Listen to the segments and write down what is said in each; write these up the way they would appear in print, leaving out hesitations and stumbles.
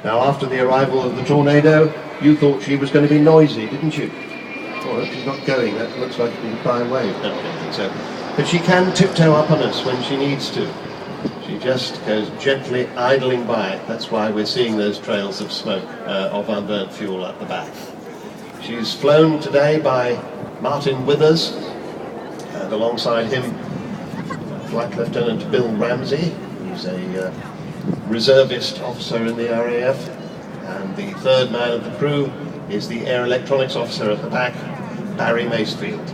Now, after the arrival of the tornado, you thought she was going to be noisy, didn't you? Well, she's not going. That looks like a fine wave. No, I don't think so. But she can tiptoe up on us when she needs to. She just goes gently idling by. That's why we're seeing those trails of smoke of unburnt fuel at the back. She's flown today by Martin Withers, and alongside him, Flight Lieutenant Bill Ramsey. He's a reservist officer in the RAF, and the third man of the crew is the air electronics officer at the back, Barry Macefield.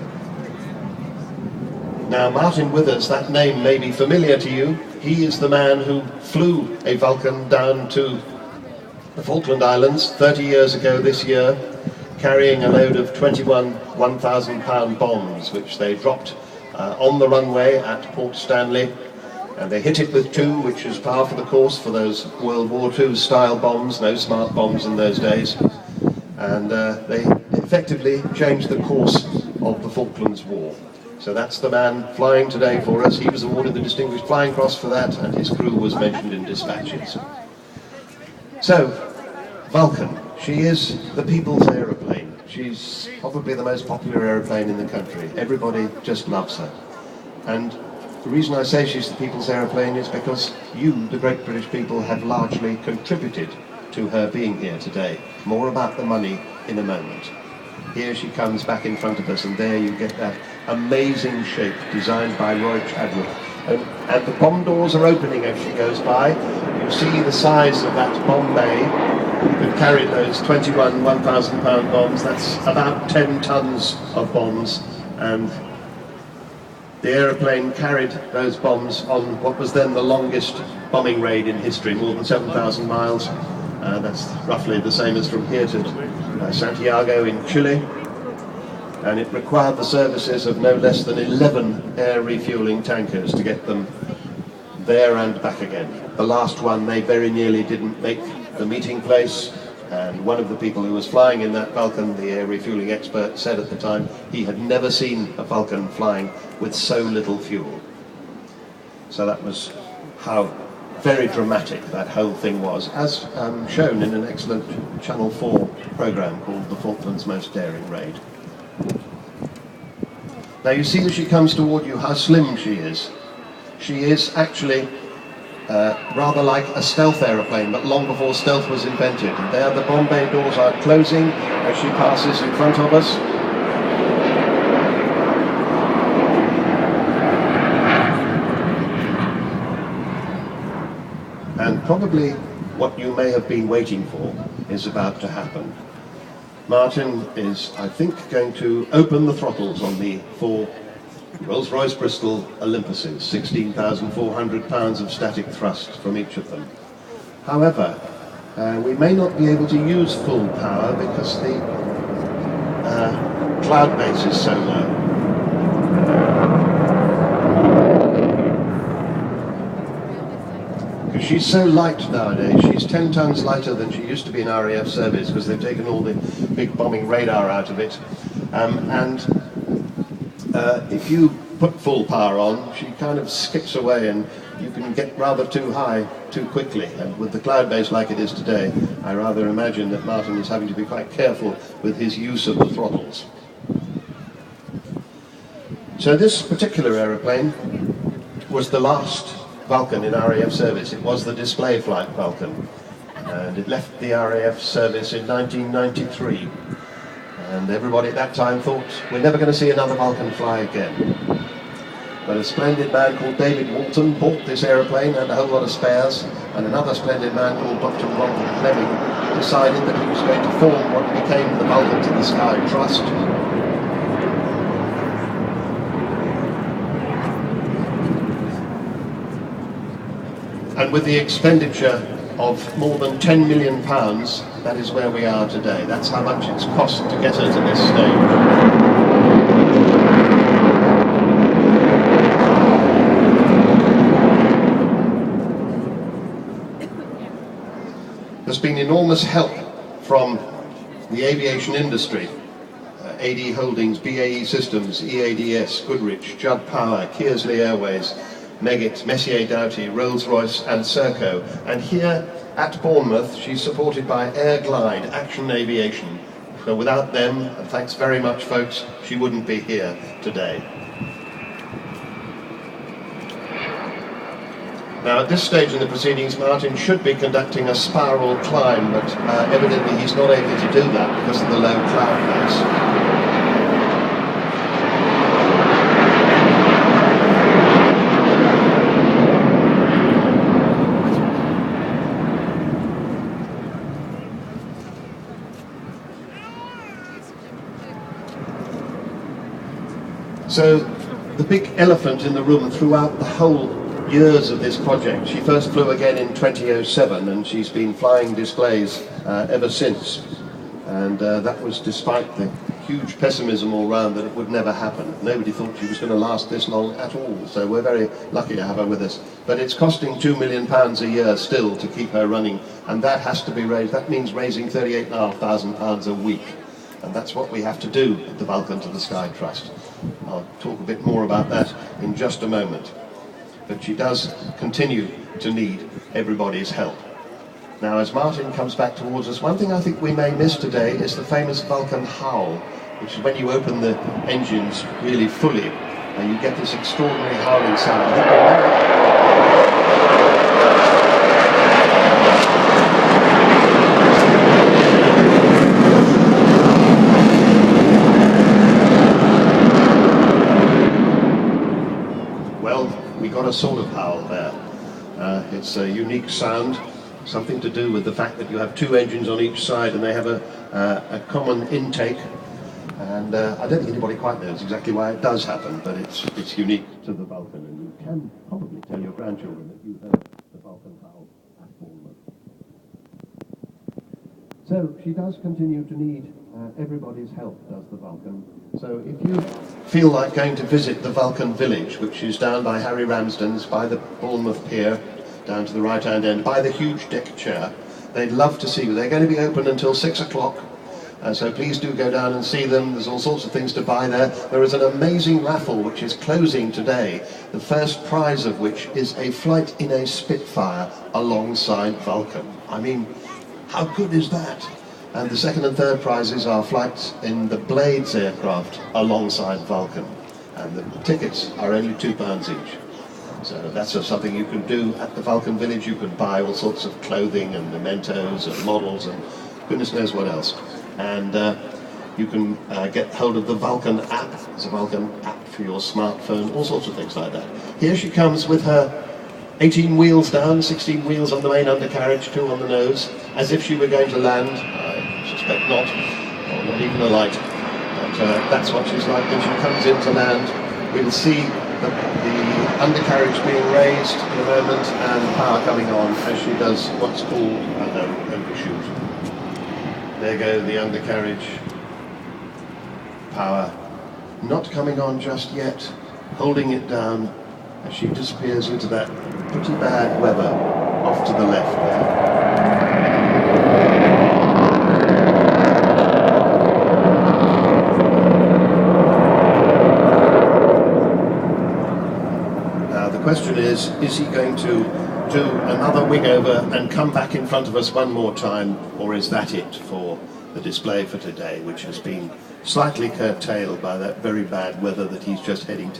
Now, Martin Withers, that name may be familiar to you. He is the man who flew a Vulcan down to the Falkland Islands 30 years ago this year, carrying a load of 21 1,000-pound bombs, which they dropped on the runway at Port Stanley, and they hit it with 2, which is par for the course for those World War II style bombs, no smart bombs in those days, and they effectively changed the course of the Falklands War. So that's the man flying today for us. He was awarded the Distinguished Flying Cross for that, and his crew was mentioned in dispatches. So, Vulcan, she is the people's aeroplane. She's probably the most popular aeroplane in the country. Everybody just loves her. And the reason I say she's the people's aeroplane is because you, the great British people, have largely contributed to her being here today. More about the money in a moment. Here she comes back in front of us, and there you get that amazing shape designed by Roy Chadwick. And the bomb doors are opening as she goes by. You see the size of that bomb bay that carried those 21 1,000-pound bombs. That's about 10 tons of bombs, and the aeroplane carried those bombs on what was then the longest bombing raid in history, more than 7,000 miles. That's roughly the same as from here to Santiago in Chile, and it required the services of no less than 11 air refueling tankers to get them there and back again. The last one, they very nearly didn't make the meeting place, and one of the people who was flying in that Vulcan, the air refueling expert, said at the time he had never seen a Vulcan flying with so little fuel. So that was how very dramatic that whole thing was, as shown in an excellent Channel 4 programme called The Falklands' Most Daring Raid. Now you see as she comes toward you how slim she is. She is actually rather like a stealth aeroplane, but long before stealth was invented. And there the bomb bay doors are closing as she passes in front of us. And probably what you may have been waiting for is about to happen. Martin is, I think, going to open the throttles on the 4 Rolls-Royce Bristol Olympuses, 16,400 pounds of static thrust from each of them. However, we may not be able to use full power because the cloud base is so low. Because she's so light nowadays. She's 10 tons lighter than she used to be in RAF service because they've taken all the big bombing radar out of it. If you put full power on, she kind of skips away and you can get rather too high too quickly. And with the cloud base like it is today, I rather imagine that Martin is having to be quite careful with his use of the throttles. So this particular aeroplane was the last Vulcan in RAF service. It was the display flight Vulcan, and it left the RAF service in 1993. And everybody at that time thought, we're never going to see another Vulcan fly again. But a splendid man called David Walton bought this aeroplane and a whole lot of spares, and another splendid man called Dr. Ronald Fleming decided that he was going to form what became the Vulcan to the Sky Trust. And with the expenditure of more than £10 million, that is where we are today. That's how much it's cost to get her to this stage. There's been enormous help from the aviation industry. AD Holdings, BAE Systems, EADS, Goodrich, Judd Power, Kearsley Airways, Meggitt, Messier Doughty, Rolls-Royce and Serco. And here at Bournemouth, she's supported by Air Glide Action Aviation. So without them, and thanks very much folks, she wouldn't be here today. Now at this stage in the proceedings, Martin should be conducting a spiral climb, but evidently he's not able to do that because of the low cloud base. So the big elephant in the room throughout the whole years of this project, she first flew again in 2007 and she's been flying displays ever since. And that was despite the huge pessimism all round that it would never happen. Nobody thought she was going to last this long at all, so we're very lucky to have her with us. But it's costing £2 million a year still to keep her running, and that has to be raised. That means raising £38,500 a week. And that's what we have to do at the Vulcan to the Sky Trust. I'll talk a bit more about that in just a moment. But she does continue to need everybody's help. Now, as Martin comes back towards us, one thing I think we may miss today is the famous Vulcan howl, which is when you open the engines really fully, and you get this extraordinary howling sound. We got a sort of howl there. It's a unique sound, something to do with the fact that you have two engines on each side and they have a common intake. And I don't think anybody quite knows exactly why it does happen, but it's unique to the Vulcan. And you can probably tell your grandchildren that you heard the Vulcan howl at Bournemouth. So she does continue to need everybody's help, does the Vulcan. So if you feel like going to visit the Vulcan village, which is down by Harry Ramsden's, by the Bournemouth pier, down to the right-hand end, by the huge deck chair, they'd love to see you. They're going to be open until 6 o'clock, so please do go down and see them. There's all sorts of things to buy there. There is an amazing raffle which is closing today, the first prize of which is a flight in a Spitfire alongside Vulcan. I mean, how good is that? And the second and third prizes are flights in the Blades aircraft alongside Vulcan. And the tickets are only £2 each. So that's just something you can do at the Vulcan Village. You can buy all sorts of clothing and mementos and models and goodness knows what else. And you can get hold of the Vulcan app. There's a Vulcan app for your smartphone, all sorts of things like that. Here she comes with her 18 wheels down, 16 wheels on the main undercarriage, 2 on the nose, as if she were going to land. I suspect not, or not even a light. But that's what she's like when she comes in to land. We'll see the undercarriage being raised in a moment and power coming on as she does what's called an overshoot. There go the undercarriage. Power not coming on just yet, holding it down as she disappears into that pretty bad weather off to the left there. Now the question is he going to do another wing over and come back in front of us one more time, or is that it for the display for today, which has been slightly curtailed by that very bad weather that he's just heading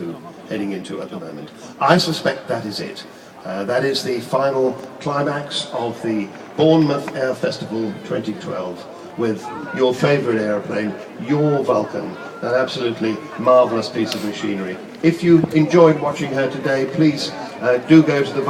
into at the moment? I suspect that is it. That is the final climax of the Bournemouth Air Festival 2012 with your favourite aeroplane, your Vulcan, that absolutely marvellous piece of machinery. If you enjoyed watching her today, please do go to the